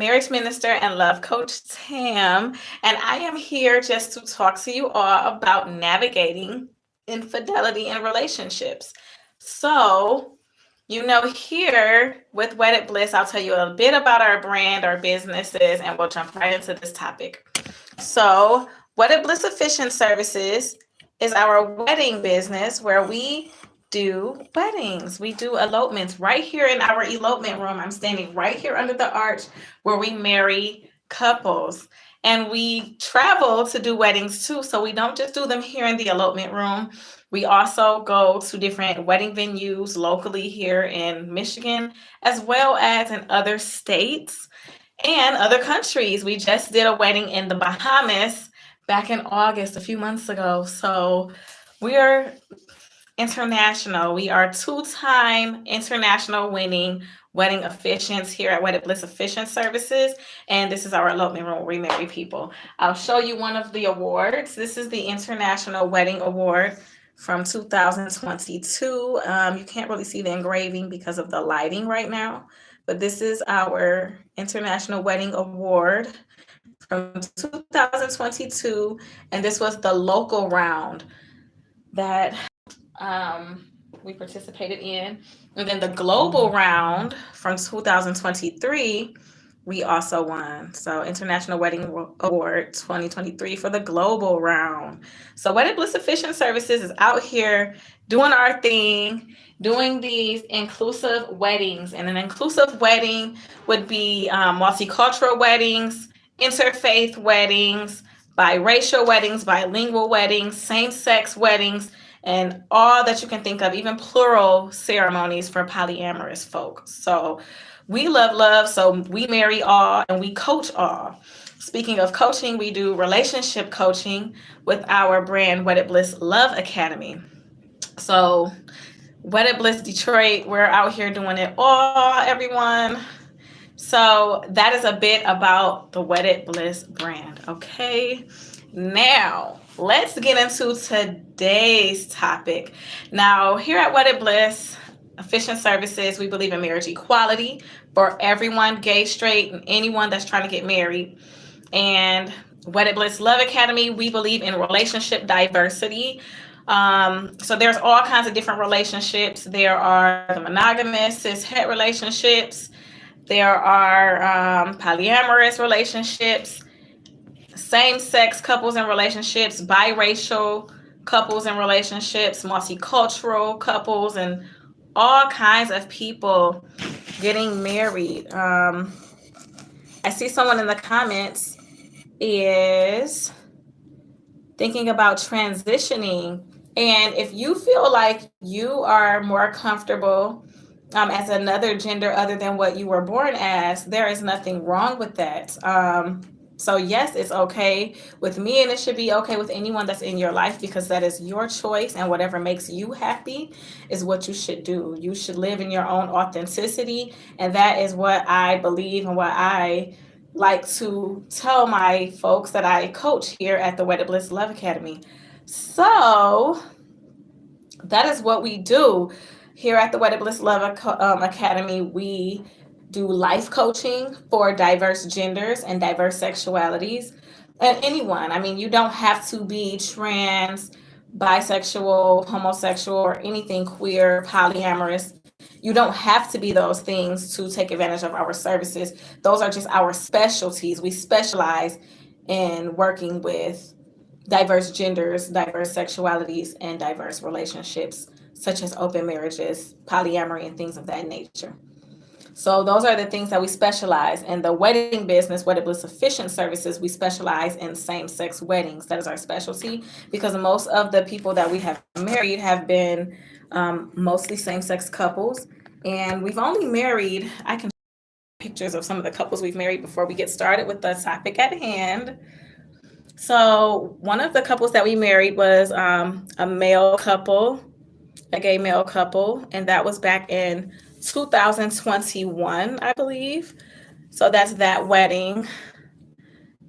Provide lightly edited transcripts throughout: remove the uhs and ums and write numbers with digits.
marriage minister and love coach Tam, and I am here just to talk to you all about navigating infidelity in relationships. So, here with Wedded Bliss, I'll tell you a bit about our brand, our businesses, and we'll jump right into this topic. So, Wedded Bliss Efficient Services is our wedding business where we do weddings. We do elopements right here in our elopement room. I'm standing right here under the arch where we marry couples. And we travel to do weddings too. So we don't just do them here in the elopement room. We also go to different wedding venues locally here in Michigan, as well as in other states and other countries. We just did a wedding in the Bahamas back in August, a few months ago. So we are international. We are two-time international winning wedding officiants here at Wedded Bliss Efficient Services. And this is our elopement room where we marry people. I'll show you one of the awards. This is the International Wedding Award from 2022. You can't really see the engraving because of the lighting right now, but this is our International Wedding Award from 2022, and this was the local round that we participated in. And then the global round from 2023, we also won. So International Wedding Award 2023 for the global round. So Wedded Bliss Efficient Services is out here doing our thing, doing these inclusive weddings. And an inclusive wedding would be multicultural weddings, interfaith weddings, biracial weddings, bilingual weddings, same-sex weddings, and all that you can think of, even plural ceremonies for polyamorous folks. So we love, so we marry all and we coach all. Speaking of coaching, we do relationship coaching with our brand Wedded Bliss Love Academy. So Wedded Bliss Detroit, we're out here doing it all, everyone. So that is a bit about the Wedded Bliss brand, okay? Now, let's get into today's topic. Now, here at Wedded Bliss Efficient Services, we believe in marriage equality for everyone, gay, straight, and anyone that's trying to get married. And Wedded Bliss Love Academy, we believe in relationship diversity. So there's all kinds of different relationships. There are the monogamous, cis-het relationships. There are polyamorous relationships, same-sex couples and relationships, biracial couples and relationships, multicultural couples, and all kinds of people getting married. I see someone in the comments is thinking about transitioning. And if you feel like you are more comfortable as another gender other than what you were born as, there is nothing wrong with that. So yes, it's okay with me, and it should be okay with anyone that's in your life, because that is your choice, and whatever makes you happy is what you should do. You should live in your own authenticity, and that is what I believe and what I like to tell my folks that I coach here at the Wedded Bliss Love Academy. So that is what we do here at the Wedded Bliss Love Academy. We do life coaching for diverse genders and diverse sexualities. And anyone, I mean, you don't have to be trans, bisexual, homosexual, or anything queer, polyamorous. You don't have to be those things to take advantage of our services. Those are just our specialties. We specialize in working with diverse genders, diverse sexualities, and diverse relationships, such as open marriages, polyamory, and things of that nature. So those are the things that we specialize in. The wedding business, Wedded Bliss Efficient Services, we specialize in same-sex weddings. That is our specialty, because most of the people that we have married have been mostly same-sex couples. And we've only married, I can show pictures of some of the couples we've married before we get started with the topic at hand. So one of the couples that we married was a male couple, a gay male couple, and that was back in 2021, I believe. So that's that wedding.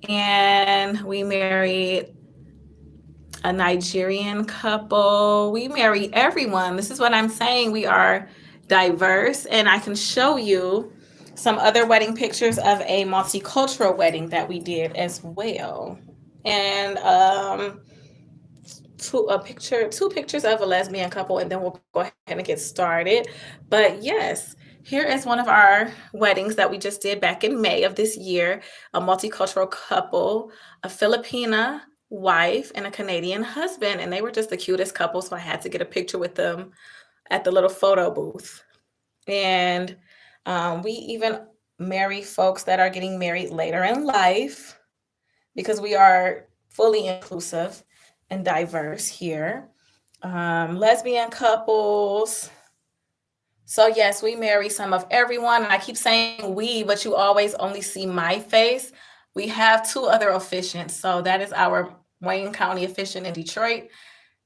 And we married a Nigerian couple. We marry everyone. This is what I'm saying. We are diverse, and I can show you some other wedding pictures of a multicultural wedding that we did as well. And two pictures of a lesbian couple, and then we'll go ahead and get started. But yes, here is one of our weddings that we just did back in May of this year. A multicultural couple, a Filipina wife and a Canadian husband, and they were just the cutest couple, so I had to get a picture with them at the little photo booth. And we even marry folks that are getting married later in life because we are fully inclusive and diverse here. Lesbian couples. So, yes, we marry some of everyone. And I keep saying we, but you always only see my face. We have two other officiants. So, that is our Wayne County officiant in Detroit,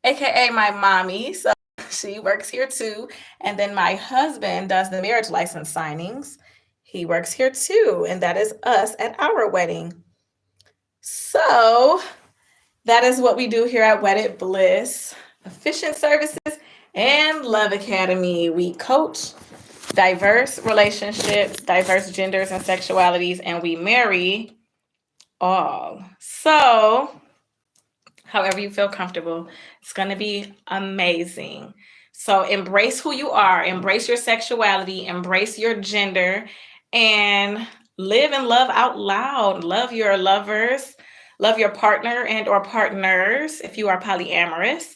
AKA my mommy. So, she works here too. And then my husband does the marriage license signings. He works here too. And that is us at our wedding. So, that is what we do here at Wedded Bliss Efficient Services and Love Academy. We coach diverse relationships, diverse genders and sexualities, and we marry all. So, however you feel comfortable, it's going to be amazing. So, embrace who you are, embrace your sexuality, embrace your gender, and live and love out loud. Love your lovers, love your partner and or partners if you are polyamorous.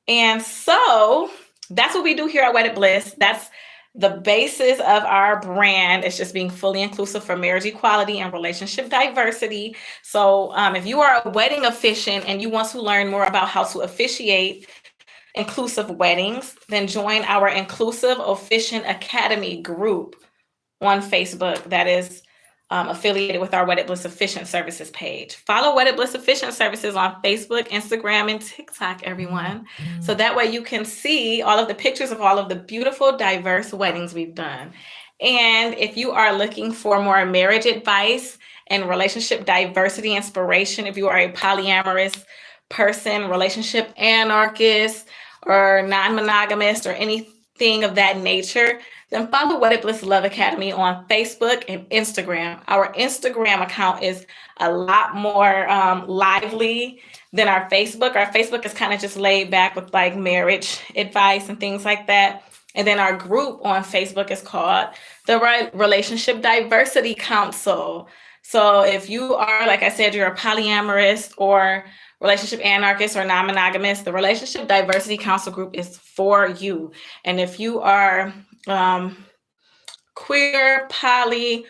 And so that's what we do here at Wedded Bliss. That's the basis of our brand. It's just being fully inclusive for marriage equality and relationship diversity. So if you are a wedding officiant and you want to learn more about how to officiate inclusive weddings, then join our Inclusive Officiant Academy group on Facebook that is affiliated with our Wedded Bliss Efficient Services page. Follow Wedded Bliss Efficient Services on Facebook, Instagram, and TikTok, everyone. So that way you can see all of the pictures of all of the beautiful, diverse weddings we've done. And if you are looking for more marriage advice and relationship diversity inspiration, if you are a polyamorous person, relationship anarchist, or non-monogamous, or anything of that nature, then follow Wedded Bliss Love Academy on Facebook and Instagram. Our Instagram account is a lot more lively than our Facebook. Our Facebook is kind of just laid back with like marriage advice and things like that. And then our group on Facebook is called the Relationship Diversity Council. So if you are, like I said, you're a polyamorous or relationship anarchist or non-monogamous, the Relationship Diversity Council group is for you. And if you are queer, poly,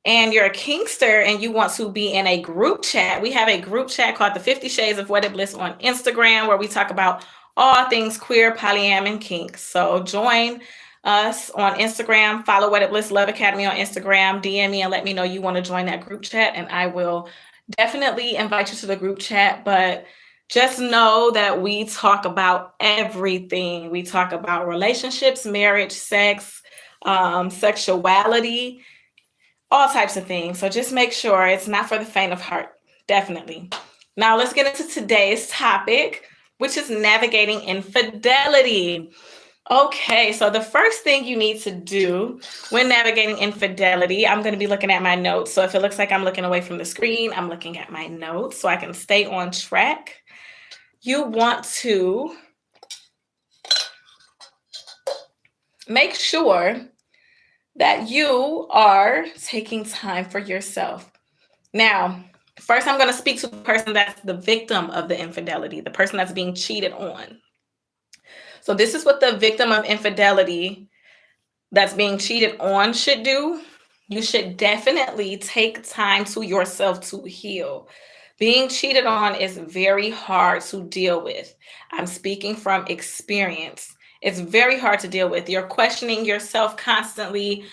and you're a kinkster and you want to be in a group chat, we have a group chat called the 50 Shades of Wedded Bliss on Instagram, where we talk about all things queer, polyam, and kink. So join us on Instagram, follow Wedded Bliss Love Academy on Instagram, DM me and let me know you want to join that group chat, and I will definitely invite you to the group chat. But just know that we talk about everything. We talk about relationships, marriage, sex, sexuality, all types of things. So just make sure it's not for the faint of heart. Definitely. Now let's get into today's topic, which is navigating infidelity. Okay, so the first thing you need to do when navigating infidelity, I'm going to be looking at my notes. So if it looks like I'm looking away from the screen, I'm looking at my notes so I can stay on track. You want to make sure that you are taking time for yourself. Now, first, I'm going to speak to the person that's the victim of the infidelity, the person that's being cheated on. So this is what the victim of infidelity that's being cheated on should do. You should definitely take time to yourself to heal. Being cheated on is very hard to deal with. I'm speaking from experience. It's very hard to deal with. You're questioning yourself constantly.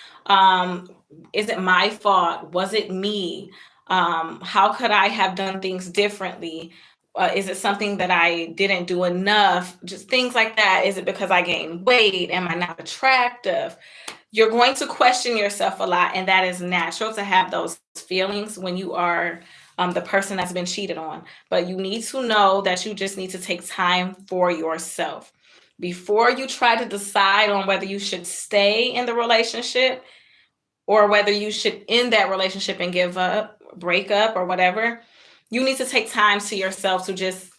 Is it my fault? Was it me? How could I have done things differently? Is it something that I didn't do enough? Just things like that. Is it because I gained weight? Am I not attractive? You're going to question yourself a lot, and that is natural to have those feelings when you are the person that's been cheated on. But you need to know that you just need to take time for yourself. Before you try to decide on whether you should stay in the relationship, or whether you should end that relationship and give up, break up, or whatever, you need to take time to yourself to just,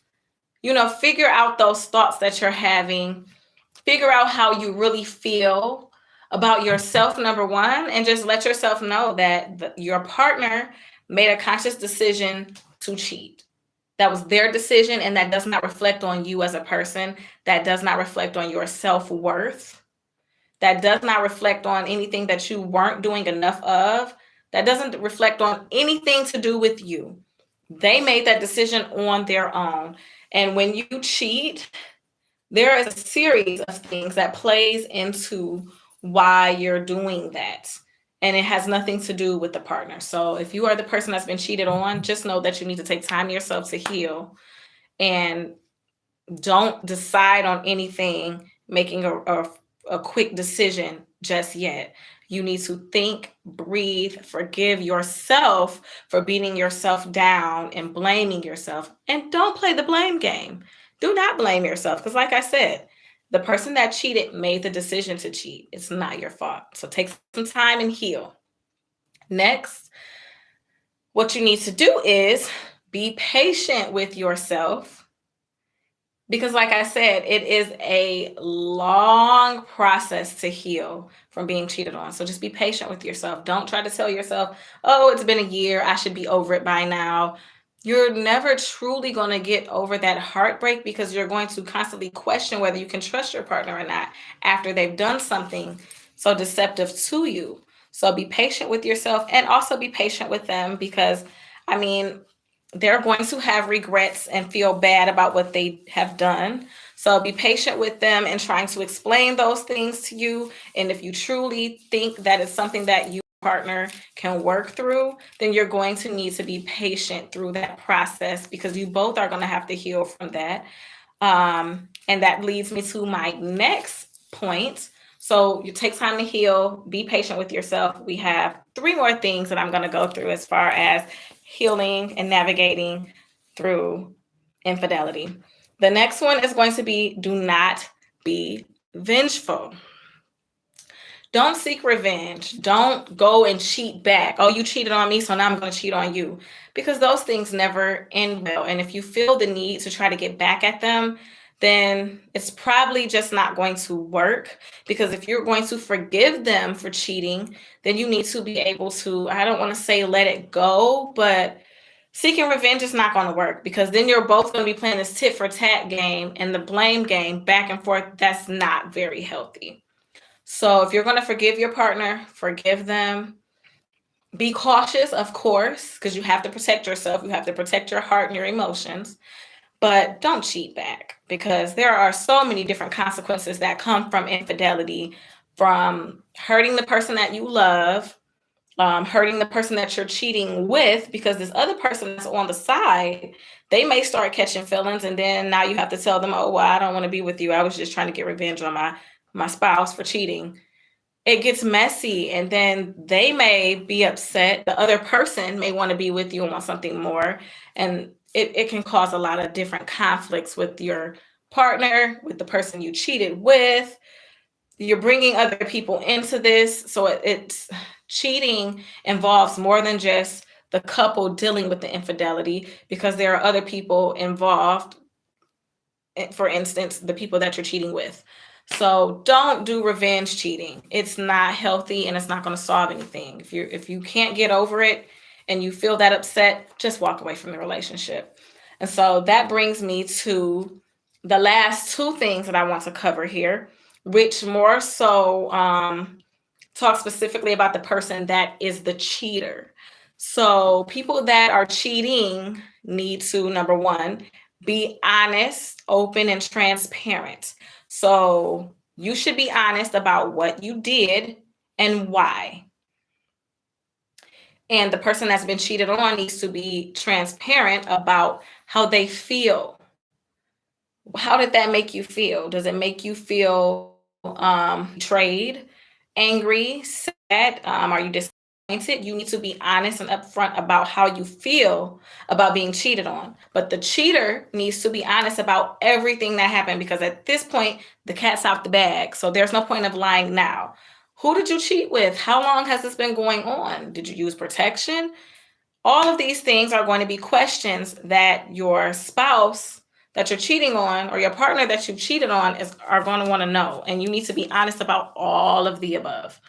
figure out those thoughts that you're having, figure out how you really feel about yourself, number one, and just let yourself know that your partner made a conscious decision to cheat. That was their decision, and that does not reflect on you as a person. That does not reflect on your self-worth. That does not reflect on anything that you weren't doing enough of. That doesn't reflect on anything to do with you. They made that decision on their own. And when you cheat, there is a series of things that plays into why you're doing that. And it has nothing to do with the partner. So if you are the person that's been cheated on, just know that you need to take time yourself to heal, and don't decide on anything making a quick decision just yet. You need to think, breathe, forgive yourself for beating yourself down and blaming yourself. And don't play the blame game. Do not blame yourself, because like I said, the person that cheated made the decision to cheat. It's not your fault. So take some time and heal. Next, what you need to do is be patient with yourself, because like I said, it is a long process to heal from being cheated on. So just be patient with yourself. Don't try to tell yourself, oh, it's been a year, I should be over it by now. You're never truly going to get over that heartbreak, because you're going to constantly question whether you can trust your partner or not after they've done something so deceptive to you. So be patient with yourself, and also be patient with them, because they're going to have regrets and feel bad about what they have done. So be patient with them and trying to explain those things to you. And if you truly think that it's something that you partner can work through, then you're going to need to be patient through that process, because you both are going to have to heal from that. And that leads me to my next point. So you take time to heal, be patient with yourself. We have 3 more things that I'm going to go through as far as healing and navigating through infidelity. The next one is going to be, do not be vengeful. Don't seek revenge. Don't go and cheat back. Oh, you cheated on me, so now I'm going to cheat on you. Because those things never end well. And if you feel the need to try to get back at them, then it's probably just not going to work. Because if you're going to forgive them for cheating, then you need to be able to, I don't want to say let it go, but seeking revenge is not going to work, because then you're both going to be playing this tit for tat game and the blame game back and forth. That's not very healthy. So if you're going to forgive your partner, forgive them. Be cautious, of course, because you have to protect yourself. You have to protect your heart and your emotions. But don't cheat back, because there are so many different consequences that come from infidelity, from hurting the person that you love, hurting the person that you're cheating with, because this other person that's on the side, they may start catching feelings, and then now you have to tell them, oh, well, I don't want to be with you. I was just trying to get revenge on my spouse for cheating. It gets messy, and then they may be upset. The other person may want to be with you and want something more. And it can cause a lot of different conflicts with your partner, with the person you cheated with. You're bringing other people into this. So it's cheating involves more than just the couple dealing with the infidelity, because there are other people involved. For instance, the people that you're cheating with. So don't do revenge cheating. It's not healthy, and it's not going to solve anything. If you can't get over it and you feel that upset, just walk away from the relationship. And so that brings me to the last 2 things that I want to cover here, which more so talk specifically about the person that is the cheater. So people that are cheating need to, number 1, be honest, open, and transparent. So you should be honest about what you did and why. And the person that's been cheated on needs to be transparent about how they feel. How did that make you feel? Does it make you feel betrayed, angry, sad? Are you disappointed? You need to be honest and upfront about how you feel about being cheated on. But the cheater needs to be honest about everything that happened, because at this point, the cat's out the bag. So there's no point of lying now. Who did you cheat with? How long has this been going on? Did you use protection? All of these things are going to be questions that your spouse that you're cheating on or your partner that you cheated on are going to want to know. And you need to be honest about all of the above.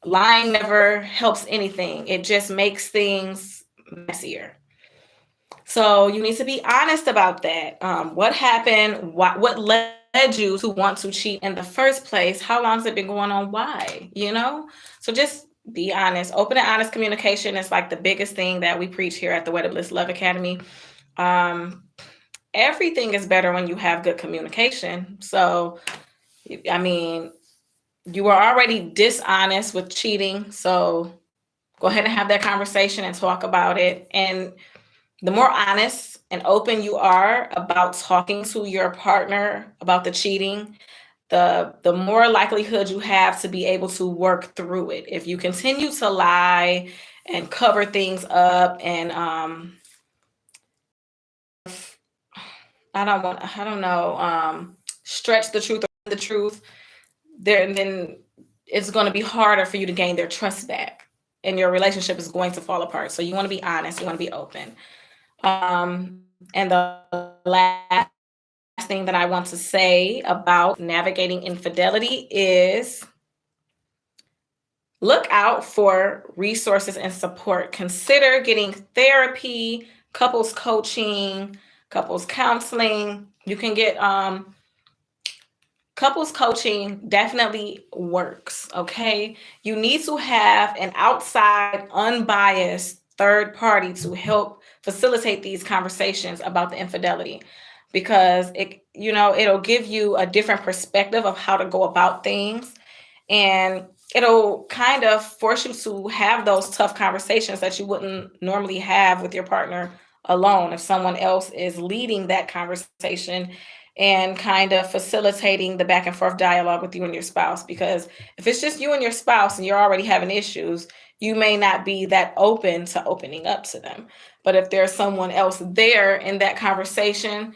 Lying never helps anything, it just makes things messier. So you need to be honest about that. What happened? What led you to want to cheat in the first place? How long has it been going on? Why? So just be honest. Open and honest communication is like the biggest thing that we preach here at the Wedded Bliss Love Academy. Um, Everything is better when you have good communication. So, I mean, you were already dishonest with cheating. So go ahead and have that conversation and talk about it. And the more honest and open you are about talking to your partner about the cheating, the more likelihood you have to be able to work through it. If you continue to lie and cover things up and I don't know, stretch the truth or the truth, then it's going to be harder for you to gain their trust back, and your relationship is going to fall apart. So you want to be honest, you want to be open. And the last thing that I want to say about navigating infidelity is look out for resources and support. Consider getting therapy, couples coaching, couples counseling. You can get couples coaching definitely works, okay? You need to have an outside, unbiased third party to help facilitate these conversations about the infidelity, because it'll give you a different perspective of how to go about things, and it'll kind of force you to have those tough conversations that you wouldn't normally have with your partner alone if someone else is leading that conversation and kind of facilitating the back and forth dialogue with you and your spouse. Because if it's just you and your spouse and you're already having issues, you may not be that open to opening up to them. But if there's someone else there in that conversation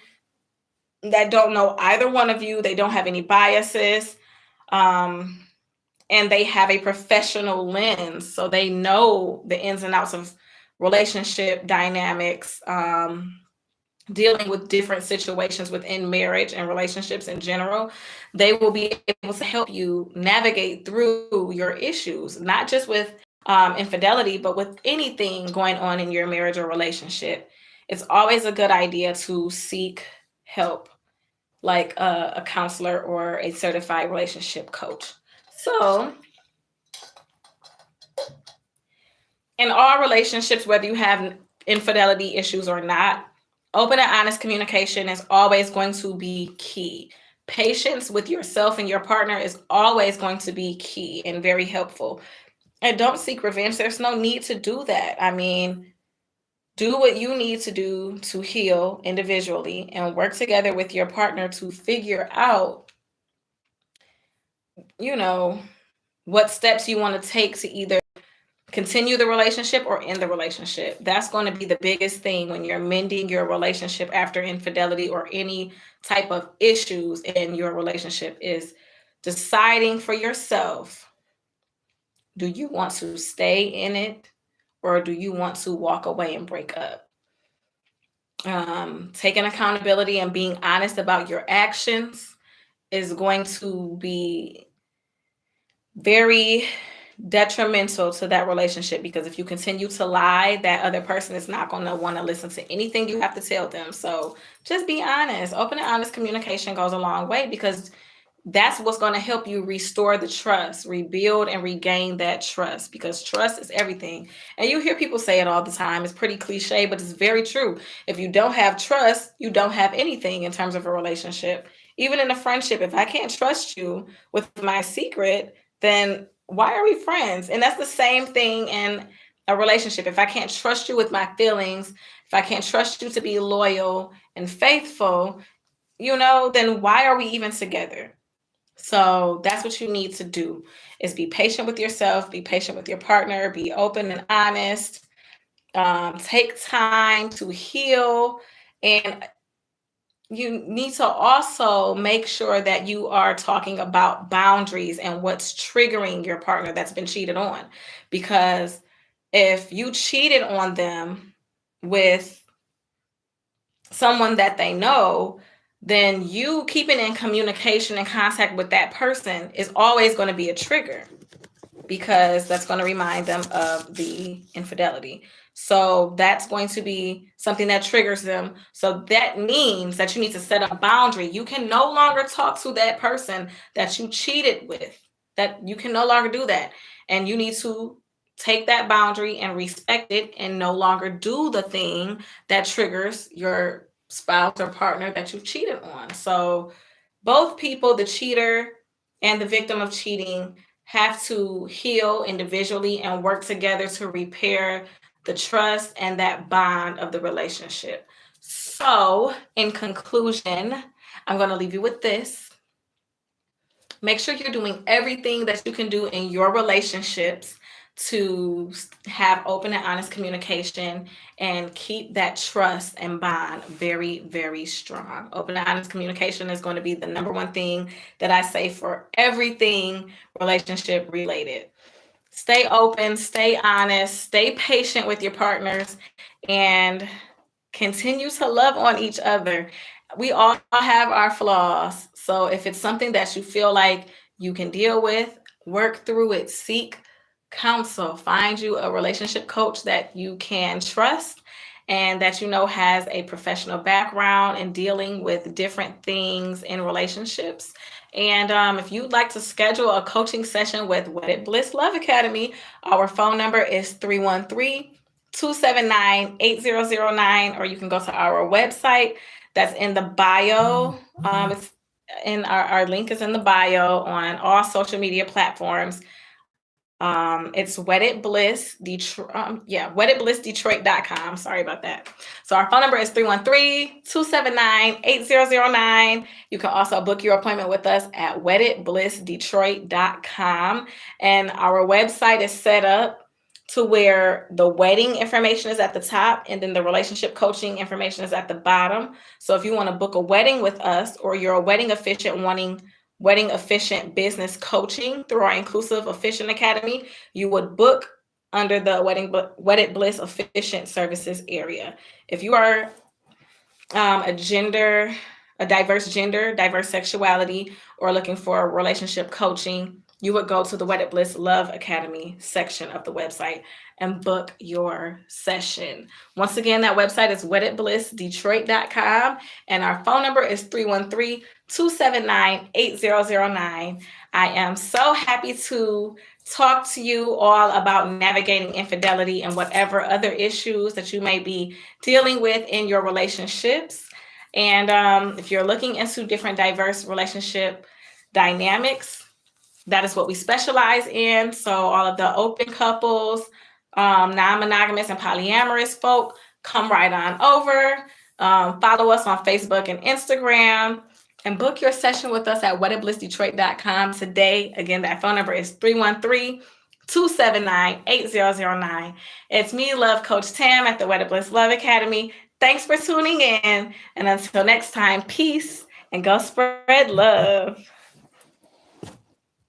that don't know either one of you, they don't have any biases, and they have a professional lens, so they know the ins and outs of relationship dynamics, dealing with different situations within marriage and relationships in general, they will be able to help you navigate through your issues, not just with infidelity, but with anything going on in your marriage or relationship. It's always a good idea to seek help, like a counselor or a certified relationship coach. So, in all relationships, whether you have infidelity issues or not, open and honest communication is always going to be key. Patience with yourself and your partner is always going to be key and very helpful. And don't seek revenge. There's no need to do that. I mean, do what you need to do to heal individually and work together with your partner to figure out, what steps you want to take to either continue the relationship or end the relationship. That's going to be the biggest thing when you're mending your relationship after infidelity or any type of issues in your relationship, is deciding for yourself, do you want to stay in it or do you want to walk away and break up? Taking accountability and being honest about your actions is going to be very detrimental to that relationship, because if you continue to lie, that other person is not going to want to listen to anything you have to tell them. So just be honest. Open and honest communication goes a long way, because that's what's going to help you restore the trust, rebuild and regain that trust, because trust is everything. And you hear people say it all the time. It's pretty cliche, but it's very true. If you don't have trust, you don't have anything in terms of a relationship. Even in a friendship, if I can't trust you with my secret, then why are we friends? And that's the same thing in a relationship. If I can't trust you with my feelings, if I can't trust you to be loyal and faithful, then why are we even together? So that's what you need to do, is be patient with yourself, be patient with your partner, be open and honest, take time to heal, and you need to also make sure that you are talking about boundaries and what's triggering your partner that's been cheated on. Because if you cheated on them with someone that they know, then you keeping in communication and contact with that person is always going to be a trigger, because that's going to remind them of the infidelity. So that's going to be something that triggers them. So that means that you need to set a boundary. You can no longer talk to that person that you cheated with. That you can no longer do that. And you need to take that boundary and respect it and no longer do the thing that triggers your spouse or partner that you've cheated on. So both people, the cheater and the victim of cheating, have to heal individually and work together to repair the trust and that bond of the relationship. So, in conclusion, I'm going to leave you with this. Make sure you're doing everything that you can do in your relationships to have open and honest communication and keep that trust and bond very, very strong. Open and honest communication is going to be the number one thing that I say for everything relationship related. Stay open, stay honest, stay patient with your partners, and continue to love on each other. We all have our flaws. So if it's something that you feel like you can deal with, work through it, seek counsel, find you a relationship coach that you can trust and that you know has a professional background in dealing with different things in relationships. And if you'd like to schedule a coaching session with Wedded Bliss Love Academy, our phone number is 313-279-8009, or you can go to our website that's in the bio. It's in our link is in the bio on all social media platforms. It's Wedded Bliss Detroit. WeddedBlissDetroit.com. Sorry about that. So our phone number is 313-279-8009. You can also book your appointment with us at WeddedBlissDetroit.com. And our website is set up to where the wedding information is at the top and then the relationship coaching information is at the bottom. So if you want to book a wedding with us, or you're a wedding officiant wanting wedding efficient business coaching through our Inclusive Efficient Academy, you would book under the Wedded Bliss Efficient Services area. If you are a diverse gender, diverse sexuality, or looking for relationship coaching, you would go to the Wedded Bliss Love Academy section of the website and book your session. Once again, that website is WeddedBlissDetroit.com, and our phone number is 313-279-8009. I am so happy to talk to you all about navigating infidelity and whatever other issues that you may be dealing with in your relationships. And if you're looking into different diverse relationship dynamics, that is what we specialize in. So all of the open couples, non-monogamous and polyamorous folk, come right on over. Follow us on Facebook and Instagram, and book your session with us at WeddedBlissDetroit.com today. Again, that phone number is 313-279-8009. It's me, Love Coach Tam at the Wedded Bliss Love Academy. Thanks for tuning in. And until next time, peace and go spread love.